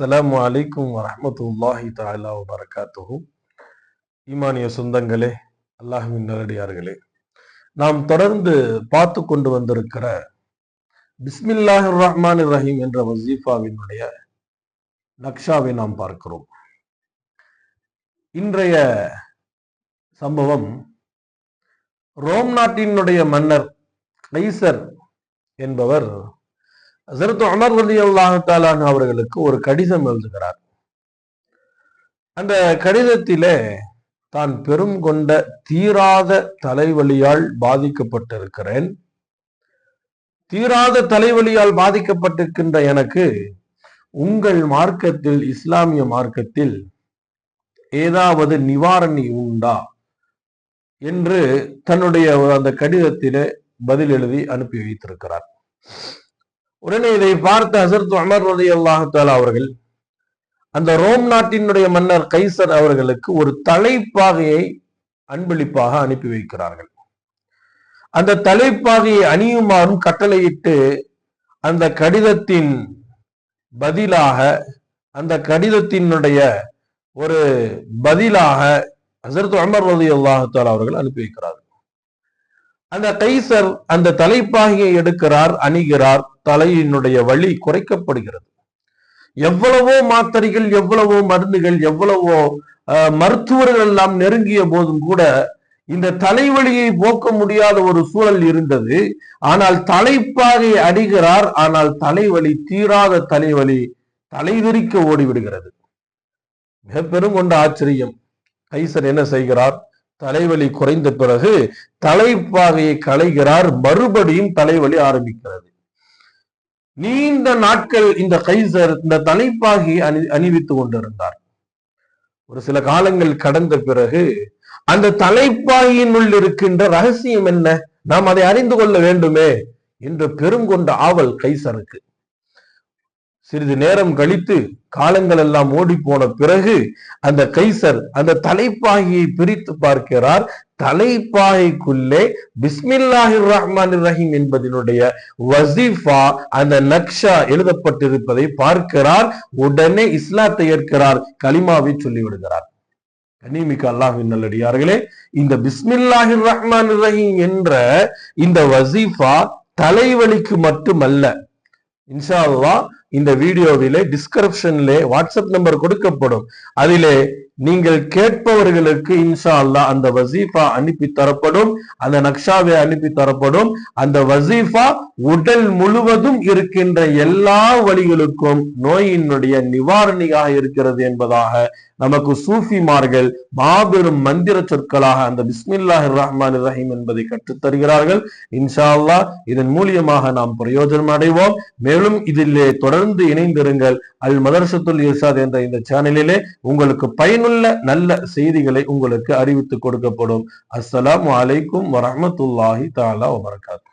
அஸ்ஸலாமு அலைக்கும் வரஹ்மத்துல்லாஹி தஆலா வபரகாத்துஹு. ஈமானிய சொந்தங்களே, அல்லாஹ்வின் நல்லடியார்களே, நாம் தொடர்ந்து பார்த்து கொண்டு வந்திருக்கிற பிஸ்மில்லாஹிர் ரஹ்மானிர் ரஹீம் என்ற வசீஃபாவினுடைய நக்ஷாவை நாம் பார்க்கிறோம். இன்றைய சம்பவம் ரோம் நாட்டினுடைய மன்னர் கைசர் என்பவர் ஹஸரத் உமர் ரலியல்லாஹு தஆலா அவர்களுக்கு ஒரு கடிதம் எழுதுகிறார். அந்த கடிதத்திலே தான் பெரும் கொண்ட தீராத தலைவலியால் பாதிக்கப்பட்டிருக்கிறேன். தீராத தலைவலியால் பாதிக்கப்பட்டிருக்கின்ற எனக்கு உங்கள் மார்க்கத்தில், இஸ்லாமிய மார்க்கத்தில் ஏதாவது நிவாரணி உண்டா என்று தன்னுடைய அந்த கடிதத்திலே பதில் எழுதி அனுப்பி வைத்திருக்கிறார். உடனே இதை பார்த்த ஹஸரத் உமர் ரலியல்லாஹு தஆலா அவர்கள் அந்த ரோம் நாட்டினுடைய மன்னர் கைசர் அவர்களுக்கு ஒரு தலைப்பாகையை அன்பளிப்பாக அனுப்பி வைக்கிறார்கள். அந்த தலைப்பாகையை அணியுமாறும் கட்டளையிட்டு அந்த கடிதத்தின் பதிலாக, அந்த கடிதத்தினுடைய ஒரு பதிலாக ஹஸரத் உமர் ரலியல்லாஹு தஆலா அவர்கள் அனுப்பி வைக்கிறார்கள். அந்த கைசர் அந்த தலைப்பாகையை எடுக்கிறார், அணிகிறார். தலையினுடைய வலி குறைக்கப்படுகிறது. எவ்வளவோ மாத்திரைகள், எவ்வளவோ மருந்துகள், எவ்வளவோ மருத்துவர்கள் எல்லாம் நெருங்கிய போதும் கூட இந்த தலைவலியை போக்க முடியாத ஒரு சூழல் இருந்தது. ஆனால் தலைப்பாகை அணிகிறார், ஆனால் தலைவலி, தீராத தலைவலி தலைவிரிக்க ஓடிவிடுகிறது. மிக பெரும் கொண்ட ஆச்சரியம். கைசர் என்ன செய்கிறார்? தலைவலி குறைந்த பிறகு தலைப்பாகையை களைகிறார், மறுபடியும் தலைவலி ஆரம்பிக்கிறது. நீண்ட நாட்கள் இந்த கைசர் இந்த தலைப்பாகையை அணிவித்துக் கொண்டிருந்தார். ஒரு சில காலங்கள் கடந்த பிறகு அந்த தலைப்பாகையினுள் இருக்கின்ற ரகசியம் என்ன, நாம் அதை அறிந்து கொள்ள வேண்டுமே என்று பெருங்கொண்ட ஆவல் கைசருக்கு. சிறிது நேரம் கழித்து, காலங்கள் எல்லாம் ஓடி போன பிறகு அந்த கைசர் அந்த தலைப்பாகையை பிரித்து பார்க்கிறார். தலைப்பாகைக்குள்ளே பிஸ்மில்லாஹிர் ரஹ்மானிர் ரஹீம் என்பதனுடைய வசீஃபா, அந்த நக்ஷா எழுதப்பட்டிருப்பதை பார்க்கிறார். உடனே இஸ்லாத்தை ஏற்கிறார், கலிமாவை சொல்லிவிடுகிறார். கண்ணியமிக்க அல்லாஹ்வின் நல்லடியார்களே, இந்த பிஸ்மில்லாஹிர் ரஹ்மானிர் ரஹீம் என்ற இந்த வசீஃபா தலைவலிக்கு மட்டுமல்ல. இன்ஷா அல்லாஹ் இந்த வீடியோவிலே டிஸ்கிரிப்ஷனிலே வாட்ஸ்அப் நம்பர் கொடுக்கப்படும். அதிலே நீங்கள் கேட்பவர்களுக்கு இன்ஷா அல்லாஹ் அந்த வசீஃபா அனுப்பி தரப்படும், அந்த நக்ஷாவை அனுப்பி தரப்படும். அந்த வசீஃபா உடல் முழுவதும் இருக்கின்ற எல்லா வலிகளுக்கும் நோயினுடைய நிவாரணியாக இருக்கிறது என்பதாக நமக்கு சூஃபிமார்கள் மாபெரும் மந்திர சொற்களாக அந்த பிஸ்மில்லாஹிர் ரஹ்மானிர் ரஹீம் என்பதை கற்றுத் தருகிறார்கள். இன்ஷா அல்லாஹ் இதன் மூலியமாக நாம் பிரயோஜனம் அடைவோம். மேலும் இதிலே தொடர்ந்து இணைந்திருங்கள். அல் மதரசத்துல் இர்ஷாத் என்ற இந்த சேனலிலே உங்களுக்கு பயனுள்ள நல்ல செய்திகளை உங்களுக்கு அறிவித்துக் கொடுக்கப்படும். அஸ்ஸலாமு அலைக்கும் வரஹ்மத்துல்லாஹி தஆலா வபரகாத்துஹு.